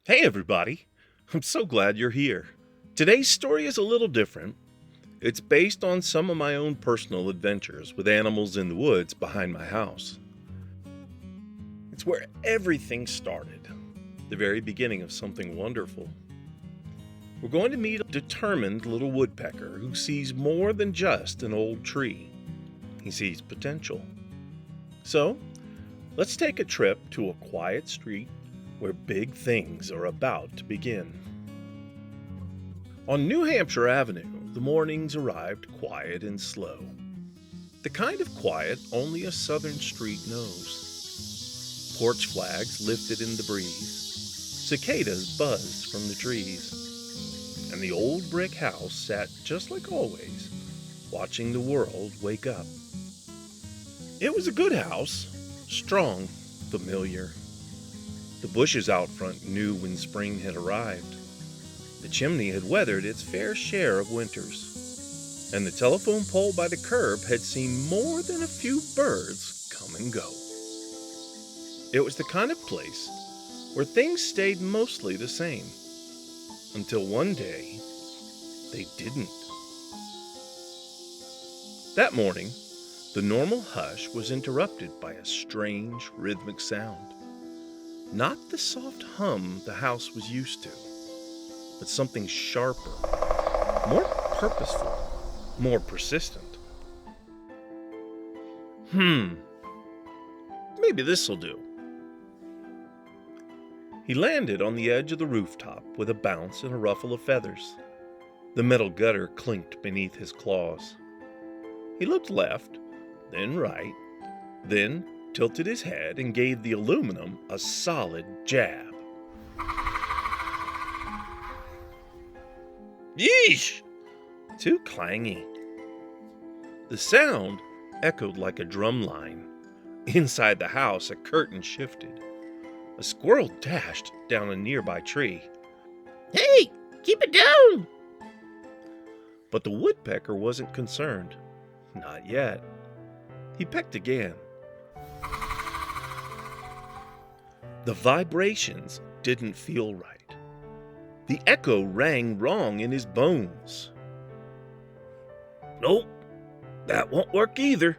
Hey everybody! I'm so glad you're here. Today's story is a little different. It's based on some of my own personal adventures with animals in the woods behind my house. It's where everything started, the very beginning of something wonderful. We're going to meet a determined little woodpecker who sees more than just an old tree. He sees potential. So, let's take a trip to a quiet street where big things are about to begin. On New Hampshire Avenue, the mornings arrived quiet and slow. The kind of quiet only a southern street knows. Porch flags lifted in the breeze. Cicadas buzzed from the trees. And the old brick house sat just like always, watching the world wake up. It was a good house, strong, familiar. The bushes out front knew when spring had arrived. The chimney had weathered its fair share of winters, and the telephone pole by the curb had seen more than a few birds come and go. It was the kind of place where things stayed mostly the same, until one day they didn't. That morning, the normal hush was interrupted by a strange rhythmic sound. Not the soft hum the house was used to, but something sharper, more purposeful, more persistent. Maybe this'll do. He landed on the edge of the rooftop with a bounce and a ruffle of feathers. The metal gutter clinked beneath his claws. He looked left, then right, then tilted his head and gave the aluminum a solid jab. Yeesh! Too clangy. The sound echoed like a drum line. Inside the house, a curtain shifted. A squirrel dashed down a nearby tree. Hey, keep it down! But the woodpecker wasn't concerned. Not yet. He pecked again. The vibrations didn't feel right. The echo rang wrong in his bones. Nope, that won't work either.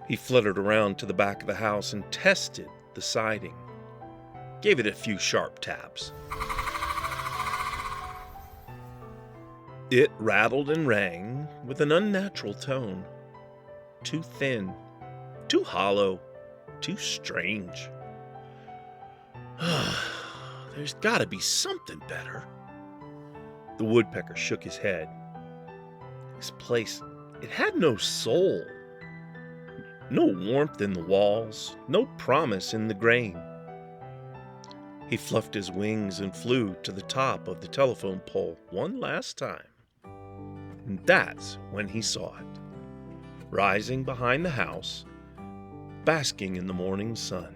He fluttered around to the back of the house and tested the siding. Gave it a few sharp taps. It rattled and rang with an unnatural tone. Too thin, too hollow, too strange. There's gotta be something better. The woodpecker shook his head. This place, it had no soul. No warmth in the walls, no promise in the grain. He fluffed his wings and flew to the top of the telephone pole one last time. And that's when he saw it, rising behind the house, basking in the morning sun.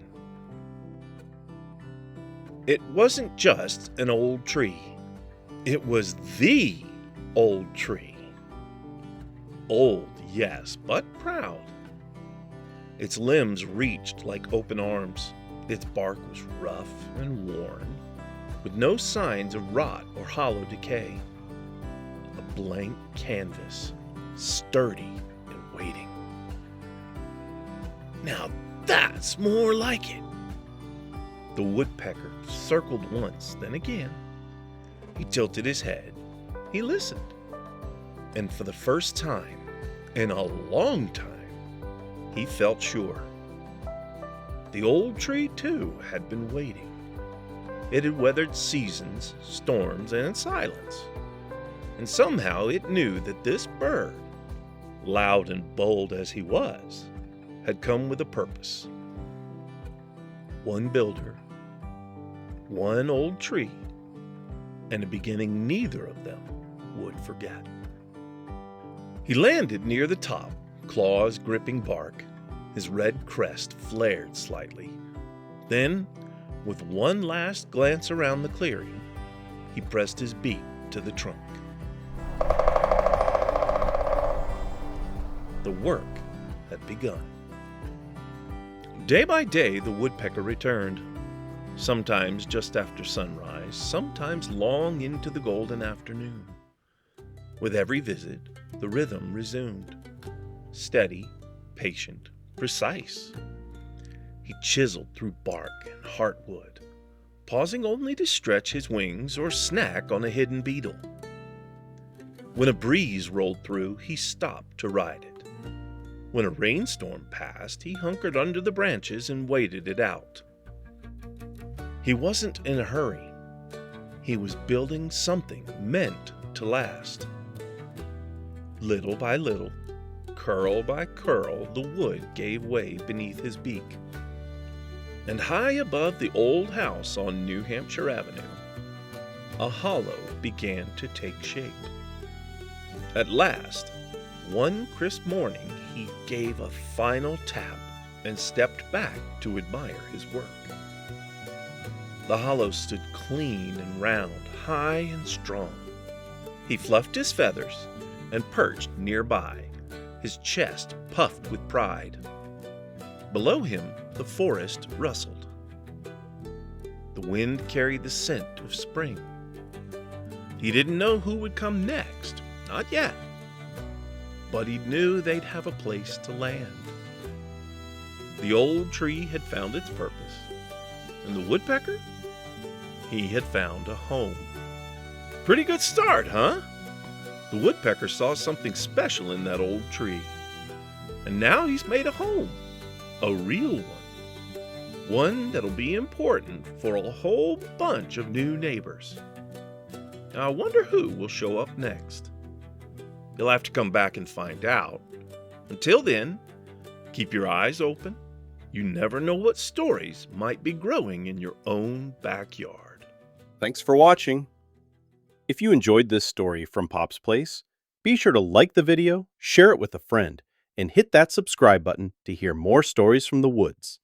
It wasn't just an old tree. It was the old tree. Old, yes, but proud. Its limbs reached like open arms. Its bark was rough and worn, with no signs of rot or hollow decay. A blank canvas, sturdy and waiting. Now that's more like it. The woodpecker circled once, then again. He tilted his head. He listened. And for the first time in a long time, he felt sure. The old tree, too, had been waiting. It had weathered seasons, storms, and silence. And somehow it knew that this bird, loud and bold as he was, had come with a purpose. One builder, one old tree, and a beginning neither of them would forget. He landed near the top, claws gripping bark. His red crest flared slightly. Then, with one last glance around the clearing, he pressed his beak to the trunk. The work had begun. Day by day, the woodpecker returned. sometimes just after sunrise, sometimes long into the golden afternoon. With every visit, the rhythm resumed. Steady, patient, precise. He chiseled through bark and heartwood, pausing only to stretch his wings or snack on a hidden beetle. When a breeze rolled through, he stopped to ride it. When a rainstorm passed, he hunkered under the branches and waited it out. He wasn't in a hurry. He was building something meant to last. Little by little, curl by curl, the wood gave way beneath his beak. And high above the old house on New Hampshire Avenue, a hollow began to take shape. At last, one crisp morning, he gave a final tap and stepped back to admire his work. The hollow stood clean and round, high and strong. He fluffed his feathers and perched nearby, his chest puffed with pride. Below him, the forest rustled. The wind carried the scent of spring. He didn't know who would come next, not yet, but he knew they'd have a place to land. The old tree had found its purpose, and the woodpecker? He had found a home. Pretty good start, huh? The woodpecker saw something special in that old tree, and now he's made a home, a real one that'll be important for a whole bunch of new neighbors. Now I wonder who will show up next. You'll have to come back and find out. Until then, keep your eyes open. You never know what stories might be growing in your own backyard. Thanks for watching. If you enjoyed this story from Pop's Place, be sure to like the video, share it with a friend, and hit that subscribe button to hear more stories from the woods.